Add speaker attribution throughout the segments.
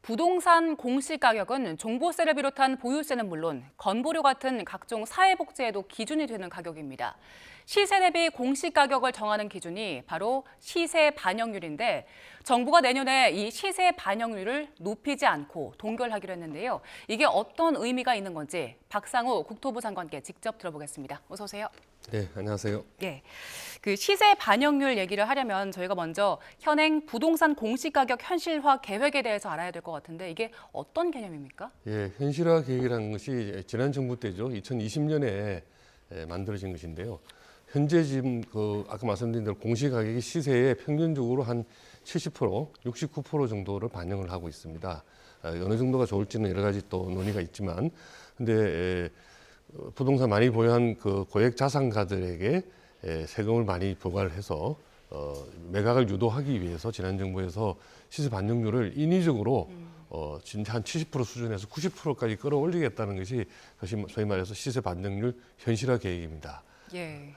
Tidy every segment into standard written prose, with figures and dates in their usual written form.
Speaker 1: 부동산 공시가격은 종부세를 비롯한 보유세는 물론 건보료 같은 각종 사회복지에도 기준이 되는 가격입니다. 시세 대비 공시가격을 정하는 기준이 바로 시세 반영률인데 정부가 내년에 이 시세 반영률을 높이지 않고 동결하기로 했는데요. 이게 어떤 의미가 있는 건지 박상우 국토부 장관께 직접 들어보겠습니다. 어서 오세요.
Speaker 2: 네, 안녕하세요.
Speaker 1: 예, 그 시세 반영률 얘기를 하려면 저희가 먼저 현행 부동산 공시가격 현실화 계획에 대해서 알아야 될 것 같은데 이게 어떤 개념입니까?
Speaker 2: 예, 현실화 계획이라는 것이 지난 정부 때죠. 2020년에 만들어진 것인데요. 현재 지금 아까 말씀드린 대로 공시가격이 시세의 평균적으로 한 70%, 69% 정도를 반영을 하고 있습니다. 어느 정도가 좋을지는 여러 가지 또 논의가 있지만, 근데 부동산 많이 보유한 그 고액 자산가들에게 세금을 많이 부과를 해서 매각을 유도하기 위해서 지난 정부에서 시세 반영률을 인위적으로 진짜 한 70% 수준에서 90%까지 끌어올리겠다는 것이 소위 말해서 시세 반영률 현실화 계획입니다.
Speaker 1: 예,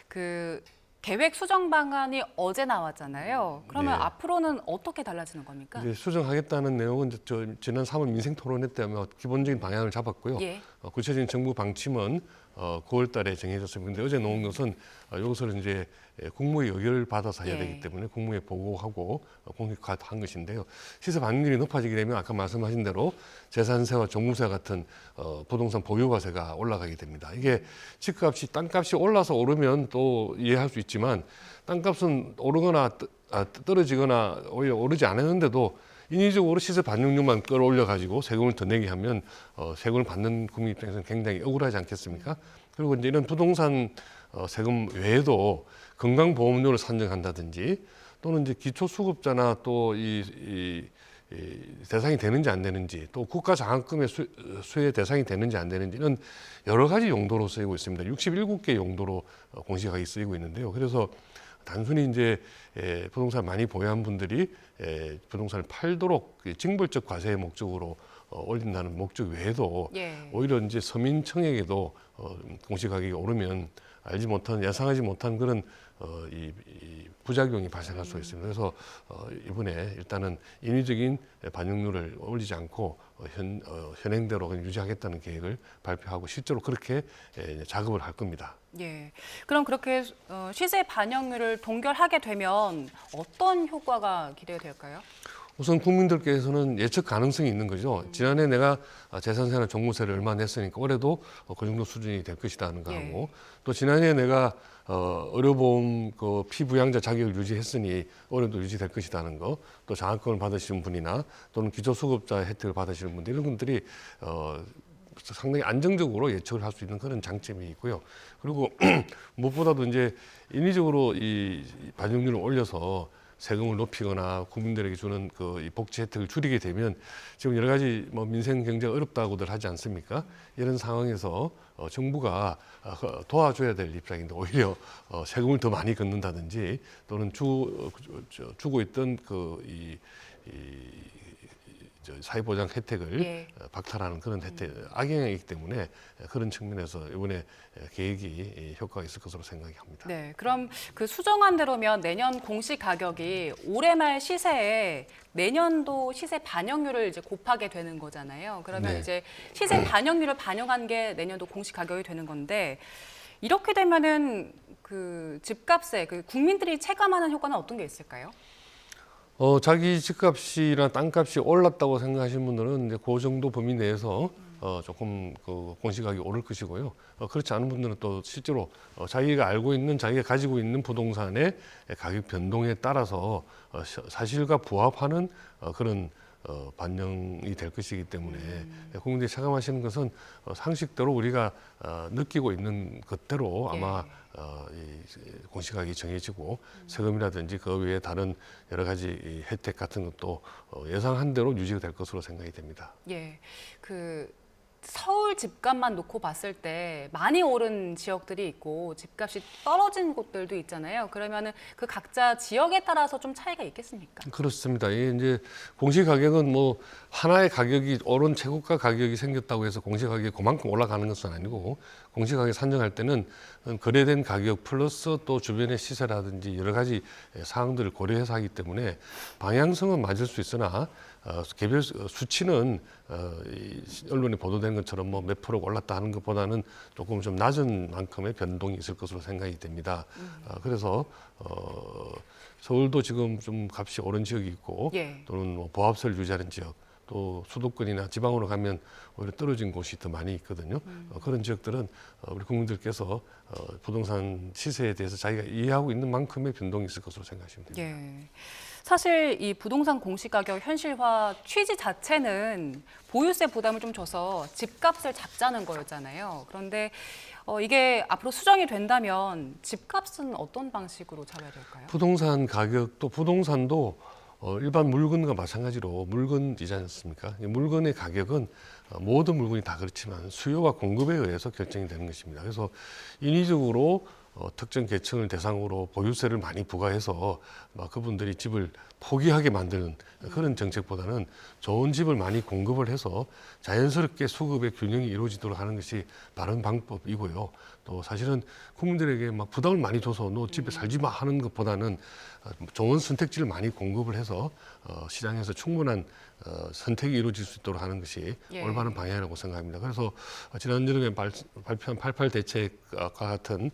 Speaker 1: 그 계획 수정 방안이 어제 나왔잖아요. 그러면
Speaker 2: 네.
Speaker 1: 앞으로는 어떻게 달라지는 겁니까?
Speaker 2: 이제 수정하겠다는 내용은 지난 3월 민생 토론회 때 아마 기본적인 방향을 잡았고요.
Speaker 1: 예.
Speaker 2: 구체적인 정부 방침은 9월 달에 정해졌습니다. 근데 어제 놓은 것은 이것을 이제 국무의 의결을 받아서 해야
Speaker 1: 예.
Speaker 2: 되기 때문에 국무에 보고하고 공익화한 것인데요. 시세 반영률이 높아지게 되면 아까 말씀하신 대로 재산세와 종부세 같은 부동산 보유과세가 올라가게 됩니다. 이게 집값이 땅값이 올라서 오르면 또 이해할 수 있지만 땅값은 오르거나 떨어지거나 오히려 오르지 않았는데도 인위적으로 시세 반영률만 끌어올려 가지고 세금을 더 내게 하면 세금을 받는 국민 입장에서는 굉장히 억울하지 않겠습니까? 그리고 이제 이런 부동산 세금 외에도 건강보험료를 산정한다든지 또는 이제 기초수급자나 또 이 대상이 되는지 안 되는지 또 국가장학금의 수혜 대상이 되는지 안 되는지는 여러 가지 용도로 쓰이고 있습니다. 67개 용도로 공시가격이 쓰이고 있는데요. 그래서 단순히 이제 부동산 많이 보유한 분들이 부동산을 팔도록 징벌적 과세의 목적으로 올린다는 목적 외에도
Speaker 1: 예.
Speaker 2: 오히려 이제 서민층에게도 공시가격이 오르면 알지 못한 예상하지 못한 그런 이 부작용이 발생할 수 있습니다. 그래서 이번에 일단은 인위적인 반영률을 올리지 않고 현행대로 유지하겠다는 계획을 발표하고 실제로 그렇게 작업을 할 겁니다.
Speaker 1: 예. 그럼 그렇게 시세 반영률을 동결하게 되면 어떤 효과가 기대가 될까요?
Speaker 2: 우선 국민들께서는 예측 가능성이 있는 거죠. 지난해 내가 재산세나 종부세를 얼마 냈으니까 올해도 그 정도 수준이 될 것이다 하는 거 하고 또 지난해 내가 의료보험 그 피부양자 자격을 유지했으니 올해도 유지될 것이다 하는 거, 또 장학금을 받으시는 분이나 또는 기초수급자 혜택을 받으시는 분들 이런 분들이 상당히 안정적으로 예측을 할 수 있는 그런 장점이 있고요. 그리고 무엇보다도 이제 인위적으로 이 반영률을 올려서 세금을 높이거나 국민들에게 주는 이 복지 혜택을 줄이게 되면 지금 여러 가지 민생 경제가 어렵다고들 하지 않습니까? 이런 상황에서 정부가 도와줘야 될 입장인데 오히려 세금을 더 많이 걷는다든지 또는 주고 있던 사회보장 혜택을 박탈하는 그런 혜택, 악영향이기 때문에 그런 측면에서 이번에 계획이 효과가 있을 것으로 생각합니다.
Speaker 1: 네, 그럼 그 수정안 대로면 내년 공시 가격이 올해 말 시세에 내년도 시세 반영률을 이제 곱하게 되는 거잖아요. 그러면
Speaker 2: 네.
Speaker 1: 이제 시세 반영률을 반영한 게 내년도 공시 가격이 되는 건데 이렇게 되면은 그 집값에 그 국민들이 체감하는 효과는 어떤 게 있을까요?
Speaker 2: 자기 집값이나 땅값이 올랐다고 생각하시는 분들은 이제 그 정도 범위 내에서 조금 공시가격이 오를 것이고요. 그렇지 않은 분들은 또 실제로 자기가 알고 있는 자기가 가지고 있는 부동산의 가격 변동에 따라서 사실과 부합하는 그런 반영이 될 것이기 때문에 국민들이 체감하시는 것은 상식대로 우리가 느끼고 있는 것대로 아마 이 공시가격이 정해지고 세금이라든지 그 외에 다른 여러 가지 혜택 같은 것도 예상한 대로 유지가 될 것으로 생각이 됩니다.
Speaker 1: 예, 그 서울 집값만 놓고 봤을 때 많이 오른 지역들이 있고 집값이 떨어진 곳들도 있잖아요. 그러면은 그 각자 지역에 따라서 좀 차이가 있겠습니까?
Speaker 2: 그렇습니다. 이제 공시가격은 하나의 가격이 오른 최고가 가격이 생겼다고 해서 공시가격이 그만큼 올라가는 것은 아니고 공시가격 산정할 때는 거래된 가격 플러스 또 주변의 시세라든지 여러 가지 사항들을 고려해서 하기 때문에 방향성은 맞을 수 있으나 개별 수치는 이 언론에 보도된 것처럼 뭐 몇 프로 올랐다 하는 것보다는 조금 좀 낮은 만큼의 변동이 있을 것으로 생각이 됩니다. 그래서 서울도 지금 좀 값이 오른 지역이 있고
Speaker 1: 예.
Speaker 2: 또는 뭐 보합세를 유지하는 지역, 또 수도권이나 지방으로 가면 오히려 떨어진 곳이 더 많이 있거든요. 그런 지역들은 우리 국민들께서 부동산 시세에 대해서 자기가 이해하고 있는 만큼의 변동이 있을 것으로 생각하시면 됩니다.
Speaker 1: 예. 사실 이 부동산 공시가격 현실화 취지 자체는 보유세 부담을 좀 줘서 집값을 잡자는 거였잖아요. 그런데 이게 앞으로 수정이 된다면 집값은 어떤 방식으로 잡아야 될까요?
Speaker 2: 부동산 가격도 부동산도 일반 물건과 마찬가지로 물건이지 않습니까? 이 물건의 가격은 모든 물건이 다 그렇지만 수요와 공급에 의해서 결정이 되는 것입니다. 그래서 인위적으로 특정 계층을 대상으로 보유세를 많이 부과해서 막 그분들이 집을 포기하게 만드는 그런 정책보다는 좋은 집을 많이 공급을 해서 자연스럽게 수급의 균형이 이루어지도록 하는 것이 바른 방법이고요. 또 사실은 국민들에게 막 부담을 많이 줘서 너 집에 살지 마 하는 것보다는 좋은 선택지를 많이 공급을 해서 시장에서 충분한 선택이 이루어질 수 있도록 하는 것이
Speaker 1: 예.
Speaker 2: 올바른 방향이라고 생각합니다. 그래서 지난 여름에 발표한 88 대책과 같은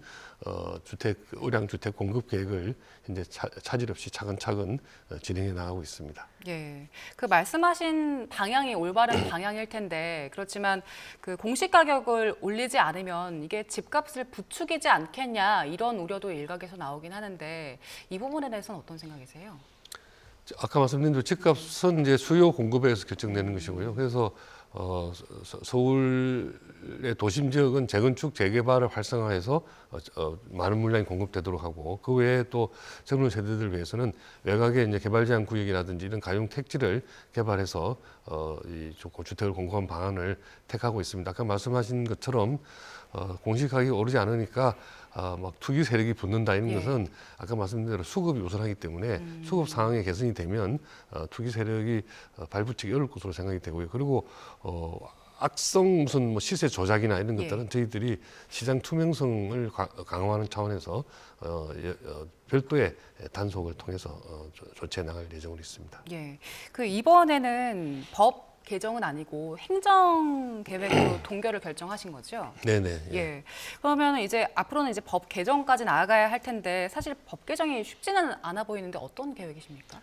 Speaker 2: 의량 주택 공급 계획을 이제 차질 없이 차근차근 진행해 나가고 있습니다.
Speaker 1: 예, 그 말씀하신 방향이 올바른 방향일 텐데 그렇지만 그 공시 가격을 올리지 않으면 이게 집값을 부추기지 않겠냐 이런 우려도 일각에서 나오긴 하는데 이 부분에 대해서는 어떤 생각이세요?
Speaker 2: 아까 말씀드린 대로 집값은 이제 수요 공급에 의해서 결정되는 것이고요. 그래서 서울의 도심 지역은 재건축 재개발을 활성화해서 많은 물량이 공급되도록 하고 그 외에 또 젊은 세대들 위해서는 외곽의 이제 개발 제한 구역이라든지 이런 가용 택지를 개발해서 이 주택을 공급한 방안을 택하고 있습니다. 아까 말씀하신 것처럼 공시 가격이 오르지 않으니까 막 투기 세력이 붙는다 이런 것은 아까 말씀드린 대로 수급이 우선하기 때문에 수급 상황이 개선이 되면 투기 세력이 발붙이기 어려울 것으로 생각이 되고요. 그리고 악성 무슨 뭐 시세 조작이나 이런 것들은 저희들이 시장 투명성을 강화하는 차원에서 별도의 단속을 통해서 조치해 나갈 예정으로 있습니다.
Speaker 1: 예, 그 이번에는 법 개정은 아니고 행정 계획으로 동결을 결정하신 거죠?
Speaker 2: 네네.
Speaker 1: 예. 그러면 이제 앞으로는 이제 법 개정까지 나아가야 할 텐데 사실 법 개정이 쉽지는 않아 보이는데 어떤 계획이십니까?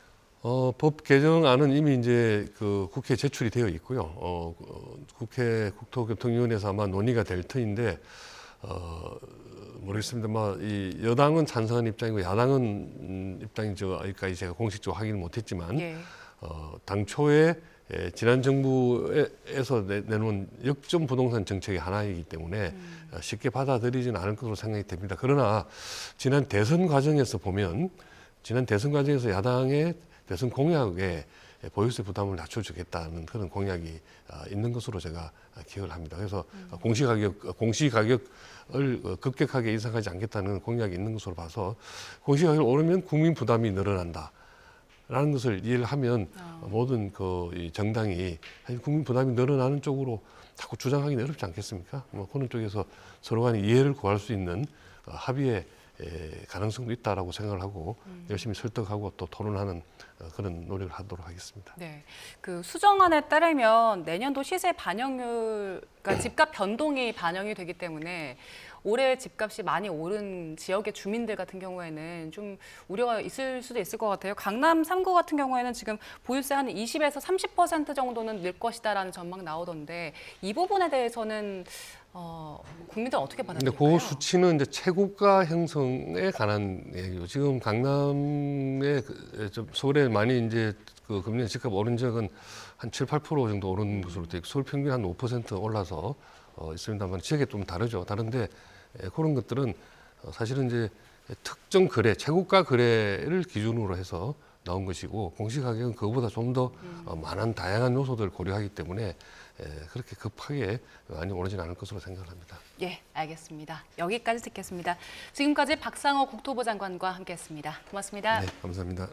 Speaker 2: 법 개정안은 이미 이제 그 국회에 제출이 되어 있고요. 국회 국토교통위원회에서 아마 논의가 될 터인데 모르겠습니다. 이 여당은 찬성하는 입장이고 야당은 입장이죠. 여기까지 제가 공식적으로 확인을 못했지만 당초에 지난 정부에서 내놓은 역전 부동산 정책의 하나이기 때문에 쉽게 받아들이지는 않을 것으로 생각이 됩니다. 그러나 지난 대선 과정에서 야당의 대선 공약에 보유세 부담을 낮춰주겠다는 그런 공약이 있는 것으로 제가 기억을 합니다. 그래서 공시가격을 급격하게 인상하지 않겠다는 공약이 있는 것으로 봐서 공시가격이 오르면 국민 부담이 늘어난다. 라는 것을 이해를 하면 모든 이 정당이 국민 부담이 늘어나는 쪽으로 자꾸 주장하기는 어렵지 않겠습니까? 그런 쪽에서 서로 간에 이해를 구할 수 있는 합의의 가능성도 있다라고 생각을 하고 열심히 설득하고 또 토론하는 그런 노력을 하도록 하겠습니다.
Speaker 1: 네, 그 수정안에 따르면 내년도 시세 반영률, 그러니까 집값 변동이 반영이 되기 때문에 올해 집값이 많이 오른 지역의 주민들 같은 경우에는 좀 우려가 있을 수도 있을 것 같아요. 강남 3구 같은 경우에는 지금 보유세 한 20에서 30% 정도는 늘 것이다라는 전망 나오던데 이 부분에 대해서는 국민들 어떻게 받아들일까요?
Speaker 2: 근데 그 수치는 이제 최고가 형성에 관한 얘기고 지금 강남에 서울에 많이 이제 그 금년 집값 오른 지역은 한 7, 8% 정도 오른 것으로 돼 있고 서울 평균 한 5% 올라서 있습니다만 지역에 좀 다르죠. 다른데 그런 것들은 사실은 이제 특정 거래, 최고가 거래를 기준으로 해서 나온 것이고 공시가격은 그거보다 좀 더 많은 다양한 요소들을 고려하기 때문에 그렇게 급하게 많이 오르진 않을 것으로 생각합니다.
Speaker 1: 예, 알겠습니다. 여기까지 듣겠습니다. 지금까지 박상호 국토부 장관과 함께했습니다. 고맙습니다.
Speaker 2: 네, 감사합니다.